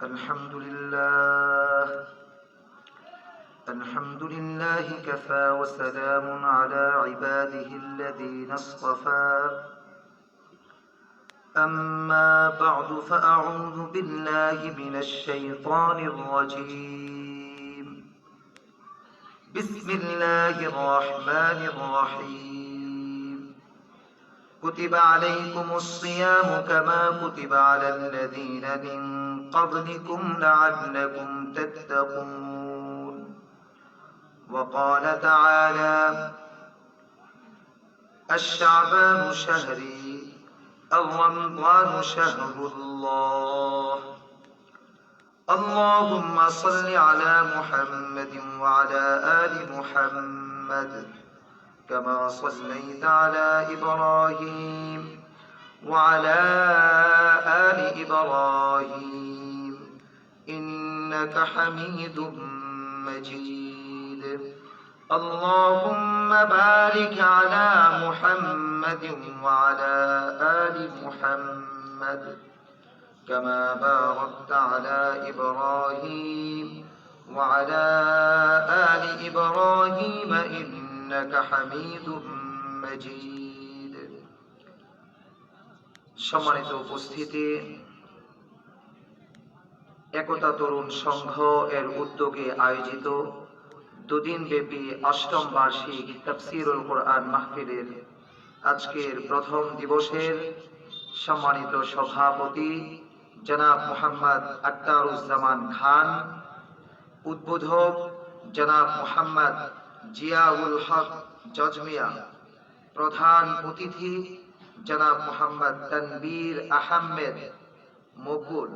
الحمد لله الحمد لله كفى وسلام على عباده الذين اصطفى أما بعد فأعوذ بالله من الشيطان الرجيم بسم الله الرحمن الرحيم كتب عليكم الصيام كما كتب على الذين من قبلكم لعلكم تتقون وقال تعالى الشعبان شهري الرمضان شهر الله اللهم صل على محمد وعلى آل محمد كما صليت على إبراهيم وعلى آل إبراهيم إنك حميد مجيد اللهم بارك على محمد وعلى آل محمد كما باركت على إبراهيم وعلى آل إبراهيم إنك حميد مجيد সম্মানিত উপস্থিতি, একতা তরুণ সংঘ এর উদ্যোগে আয়োজিত দুদিন ব্যাপী অষ্টম বার্ষিক তাফসীরুল কোরআন মাহফিলের আজকের প্রথম দিবসের সম্মানিত সভাপতি জনাব মোহাম্মদ আখতারুজ্জামান খান, উদ্বোধক জনাব মোহাম্মদ জিয়াউল হক জজমিয়া, প্রধান অতিথি জনাব মোহাম্মদ তানবীর আহমেদ মুকুল,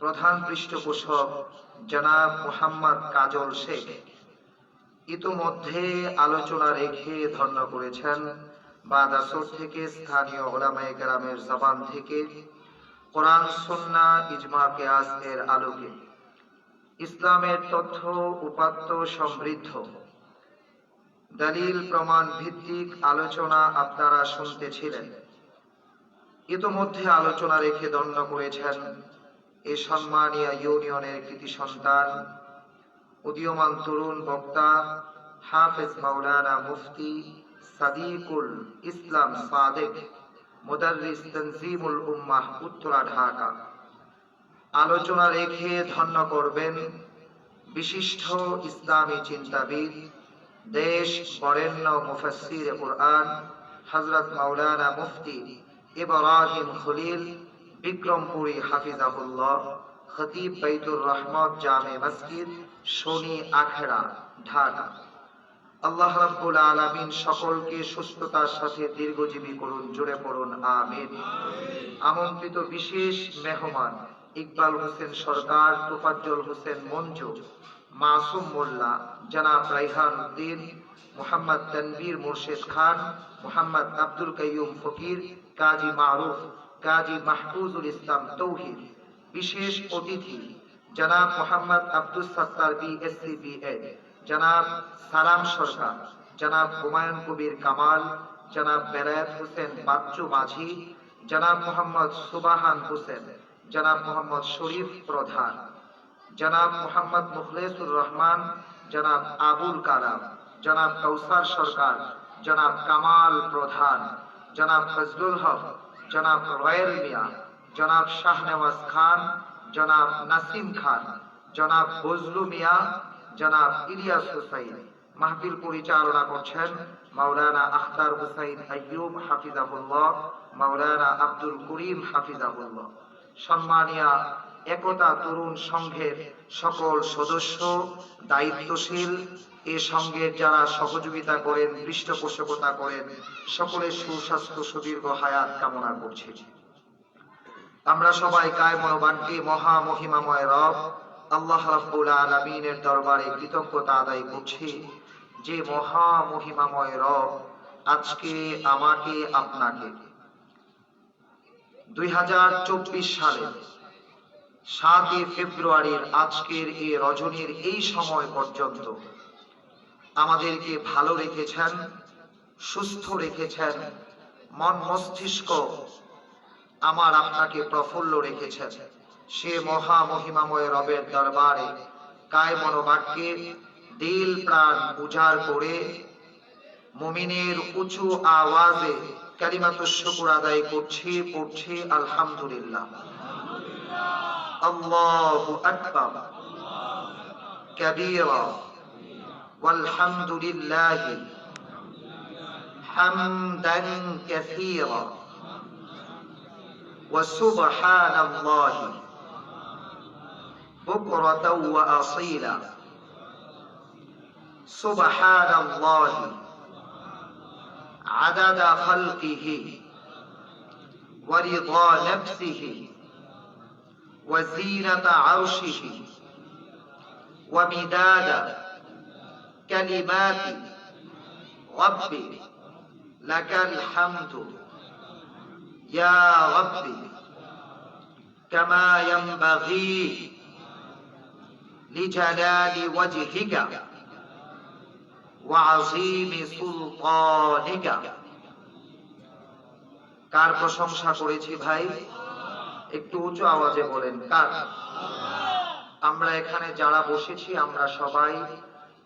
প্রধান পৃষ্ঠপোষক জনাব মোহাম্মদ কাজল শেখ ইতোমধ্যে আলোচনা রেখে ধন্য করেছেন বাদ আসর থেকে স্থানীয় উলামায়ে কেরামের জবান থেকে কোরআন সুন্নাহ ইজমা কিয়াস এর আলোকে ইসলামের তথ্য উপাত্ত সমৃদ্ধ দলিল প্রমাণ ভিত্তিক আলোচনা আপনারা শুনতেছিলেন। ইতোমধ্যে আলোচনা রেখে দণ্ড করেছেন এই সম্মানীয় ইউনিয়নের কৃতি সন্তান, উদীয়মান তরুণ বক্তা হাফেজ মাওলানা মুফতি সাদিকুল ইসলাম সাদেক, মুদাররিস তানজিমুল উম্মাহ, উত্তরা, ঢাকা। আলোচনা রেখে ধন্য করবেন বিশিষ্ট ইসলামী চিন্তাবিদ, দেশ বরেণ্য মুফাসসির কুরআন হযরত মাওলানা মুফতি ইব্রাহিম খলিল বিক্রমপুরী হাফিজাহুল্লাহ, খতিব বাইতুর রহমত জামে মসজিদ, শনি আখড়া, ঢাকা। আল্লাহ রাব্বুল আলামিন সকলকে সুস্থতার সাথে দীর্ঘজীবী করুন, জোরে পড়ুন আমিন। আমন্ত্রিত বিশেষ মেহমান ইকবাল হোসেন সরকার, তোফাজ্জল হোসেন মঞ্জু, মাসুম মোল্লা, জনাব রাইহান উদ্দিন, মোহাম্মদ তানবীর মুর্শেদ খান, মোহাম্মদ আব্দুল কাইয়ুম ফকির, কাজী মারুফ, কাজী মাহফুজুল ইসলাম তৌহিদ, বিশেষ অতিথি জনাব মোহাম্মদ আব্দুল সাত্তার বিএসসি বিএ, জনাব সালাম সরকার, জনাব হুমায়ুন কবির কামাল, জনাব বেলায়েত হোসেন বাচ্চু মাঝি, জনাব মোহাম্মদ সুবাহান হোসেন, জনাব মোহাম্মদ শরীফ প্রধান, জনাব মোহাম্মদ মুখলেসুর রহমান, জনাব আবুল কালাম, জনাব কৌসার সরকার, জনাব কামাল প্রধান, জনাব ফজলুল হক, জনাব রয়েল মিয়া, জনাব শাহনেওয়াজ খান, জনাব নাসিম খান, জনাব বজলু মিয়া, জনাব ইলিয়াস হুসাইন। মাহফিল পরিচালনা করছেন মাওলানা আখতার হুসাইন আইয়ুব হাফিজাহুল্লাহ, মাওলানা আব্দুল করিম হাফিজাহুল্লাহ। সম্মানীয় একতা তরুণ সংঘের সকল সদস্য, দায়িত্বশীল, এ সংঘের যারা সহযোগিতা করেন, পৃষ্ঠপোষকতা করেন, সকলের সুস্বাস্থ্য সুদীর্ঘ হায়াত কামনা করছি। আমরা সবাই কায়মনোবাক্যে মহা মহিমাময় রব আল্লাহ রাব্বুল আলামিনের দরবারে কৃতজ্ঞতা আদায় করছি যে মহা মহিমাময় রব আজকে আমাকে আপনাকে 2024 সালের 7 ফেব্রুয়ারির আজকের এই রজনীর এই সময় পর্যন্ত আমাদেরকে ভালো রেখেছেন, সুস্থ রেখেছেন, মন মস্তিষ্ক আমার আপনাকে প্রফুল্ল রেখেছেন। সে মহা মহিমাময় রবের দরবারে কায় মনোবাক্যে দিল প্রাণ উজাড় করে মুমিনের উঁচু আওয়াজে কালিমাতুশ শুকর আদায় পড়ছি আলহামদুলিল্লাহ। আল্লাহু আকবার কাবীরা ওয়ালহামদুলিল্লাহি হামদান কাসীরা ওয়া সুবহানাল্লাহি বুকরাতাও ওয়া আসীলা। সুবহানাল্লাহি আদাদা খালকিহি ওয়া রিদা নাফসিহি ওয়া যিনাতা আরশিহি ওয়া মিদাদা কালিমাতি রাব্বি লাকাল হামদু ইয়া রাব্বি কামা ইয়ানবাগি লিজালালি ওয়াজহিকা ওয়া আযীমি সুলতানিকা। কার প্রশংসা করেছি ভাই? একটু উঁচু আওয়াজে বলেন কার? আমরা এখানে যারা বসেছি আমরা সবাই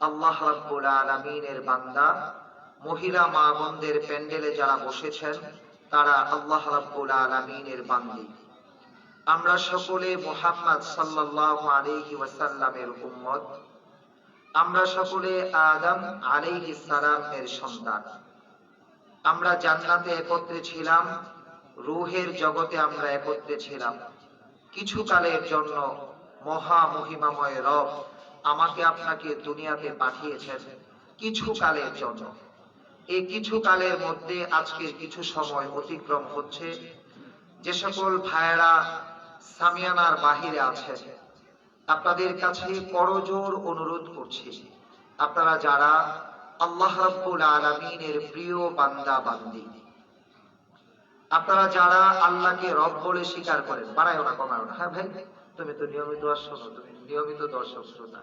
আল্লাহ রাব্বুল আলামিনের বান্দা। মহিলা মা বোনদের প্যান্ডেলে যারা বসেছেন তারা আল্লাহ রাব্বুল আলামিনের বান্দী। আমরা সকলে মুহাম্মদ সাল্লাল্লাহু আলাইহি ওয়াসাল্লামের উম্মত। আমরা সকলে আদম আলাইহিস সালাম এর সন্তান। আমরা জান্নাতে একত্রে ছিলাম, রূহের জগতে আমরা একত্রে ছিলাম। কিছু কালের জন্য মহা মহিমাময় রব আমাকে আপনাকে দুনিয়াতে পাঠিয়েছেন কিছু কালের জন্য। এই কিছু কালের মধ্যে আজকের কিছু সময় অতিক্রম হচ্ছে। যে সকল ভাইয়েরা সামিয়ানার বাহিরে আছেন আপনাদের কাছে করজোর অনুরোধ করছি, আপনারা যারা আল্লাহ রাব্বুল আলামিনের প্রিয় বান্দা বান্দি, আপনারা যারা আল্লাহকে রব বলে স্বীকার করেন, বাড়ায়ও না কমায়ও না। হ্যাঁ ভাই, তুমি তো নিয়মিত ওয়াজ শোনো, তুমি নিয়মিত দর্শক শ্রোতা।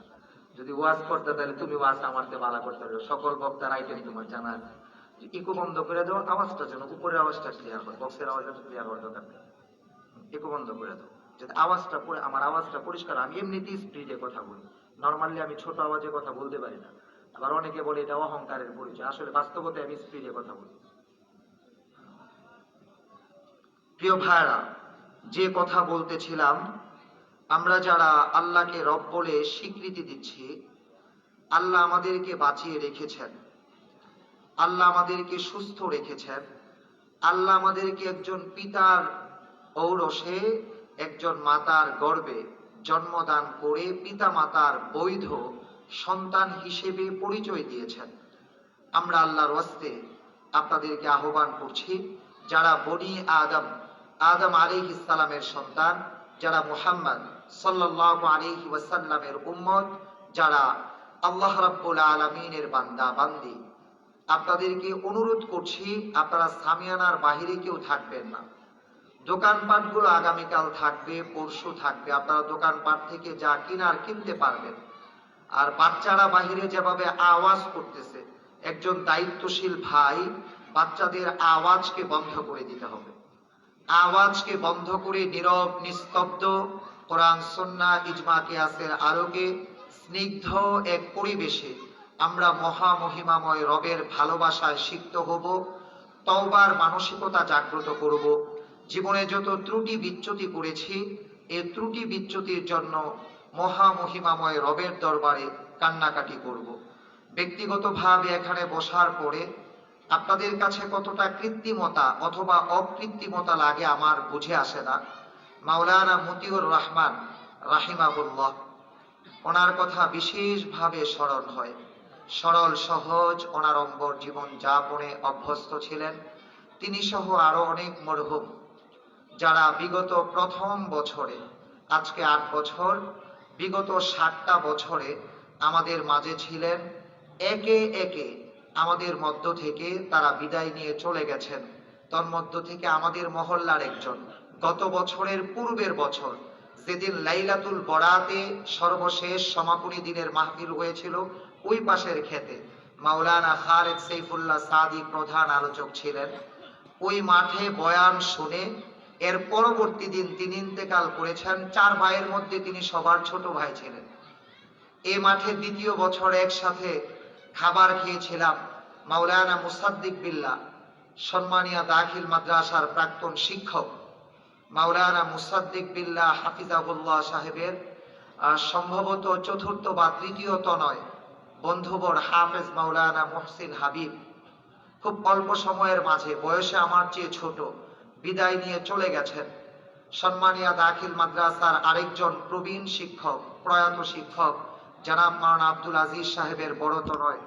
যদি ওয়াজ করতে তাহলে তুমি ওয়াজ আমারতে বালা করতে পারো। সকল বক্তার আইটেম তোমার জানা আছে। ইকো বন্ধ করে দাও, আওয়াজটা যেন উপরের আওয়াজটা ক্লিয়ার হয়, বক্সের আওয়াজটা ক্লিয়ার হওয়ার দরকার নেই। ইকো বন্ধ করে দাও যাতে আওয়াজটা পরে আমার আওয়াজটা পরিষ্কার। আমি এমনিতেই স্পিডে কথা বলি, নর্মালি আমি ছোট আওয়াজে কথা বলতে পারি না। আবার অনেকে বলে এটা অহংকারের পরিচয়, আসলে বাস্তবতে আমি স্পিডে কথা বলি। প্রিয় ভাইরা, যে কথা বলতেছিলাম, আমরা যারা আল্লাহকে রব বলে স্বীকৃতি দিচ্ছি, আল্লাহ আমাদেরকে বাঁচিয়ে রেখেছেন, আল্লাহ আমাদেরকে সুস্থ রেখেছেন, আল্লাহ আমাদেরকে একজন পিতার ঔরসে একজন মাতার গর্ভে জন্মদান করে পিতা মাতার বৈধ সন্তান হিসেবে পরিচয় দিয়েছেন। আমরা আল্লাহর ওয়াস্তে আপনাদেরকে আহ্বান করছি, যারা বনি আদম আলাইহিস সালামের সন্তান, যারা মুহাম্মদ সাল্লাল্লাহু আলাইহি ওয়াসাল্লামের উম্মত, যারা আল্লাহ রাব্বুল আলামিনের বান্দা বান্দি, আপনাদেরকে অনুরোধ করছি আপনারা সামিয়ানার বাহিরে কেউ থাকবেন না। দোকানপাটগুলো আগামীকাল থাকবে, পরশু থাকবে, আপনারা দোকানপাট থেকে যা কিনার কিনতে পারবেন। আর বাচ্চারা বাহিরে যেভাবে আওয়াজ করতেছে, একজন দায়িত্বশীল ভাই বাচ্চাদের আওয়াজকে বন্ধ করে দিতে হবে। আওয়াজকে বন্ধ করে নীরব নিস্তব্ধ কোরআন সুন্নাহ ইজমা কিয়াসের আলোকে স্নিগ্ধ এক পরিবেশে আমরা মহা মহিমাময় রবের ভালোবাসায় সিক্ত হব, তওবার মানসিকতা জাগ্রত করব। জীবনে যত ত্রুটি বিচ্যুতি করেছি, এই ত্রুটি বিচ্যুতির জন্য মহা মহিমাময় রবের দরবারে কান্নাকাটি করব। ব্যক্তিগতভাবে এখানে বসার পরে আপনাদের কাছে কতটা কৃত্রিমতা অথবা অকৃত্রিমতা লাগে আমার বুঝে আসে না। মাওলানা মতিউর রহমান রাহিমাহুল্লাহ, ওনার কথা বিশেষভাবে স্মরণ হয়। সরল সহজ অনাড়ম্বর জীবন যাপনে অভ্যস্ত ছিলেন। তিনি সহ আরো অনেক মরহুম যারা বিগত প্রথম বছরে, আজকে 8 বছর, বিগত 60টা বছরে আমাদের মাঝে ছিলেন, একে একে আমাদের মধ্য থেকে তারা বিদায় নিয়ে চলে গেছেন। তন্মধ্য থেকে আমাদের মহল্লার একজন গত বছরের পূর্বের বছর যেদিন লাইলাতুল বরাতে সর্বশেষ সমাপনী দিনের মাহফিল হয়েছিল, ওই পাশের ক্ষেতে মাওলানা খালেদ সাইফুল্লাহ সাদি প্রধান আলোচক ছিলেন। ওই মাঠে বয়ান শুনে এর পরবর্তী দিন তিনি ইন্তেকাল করেছেন। 4 ভাইয়ের মধ্যে তিনি সবার ছোট ভাই ছিলেন। এই মাঠে দ্বিতীয় বছর একসাথে খাবার খেয়েছিলাম মাওলানা মুসাদ্দিক বিল্লাহ, সম্মানিয়া দাখিল মাদ্রাসার প্রাক্তন শিক্ষক মাওলানা মুসাদ্দিক বিল্লাহ হাফিজাহুল্লাহ সাহেবের সম্ভবত চতুর্থ বা তৃতীয় তনয় বন্ধুবর হাফেজ মাওলানা মুহসিন হাবিব খুব অল্প সময়ের মাঝে, বয়সে আমার চেয়ে ছোট, বিদায় নিয়ে চলে গেছেন। সম্মানিয়া দাখিল মাদ্রাসার আরেকজন প্রবীণ শিক্ষক, প্রয়াত শিক্ষক জনাব মাওলানা আব্দুল আজিজ সাহেবের বড় তনয়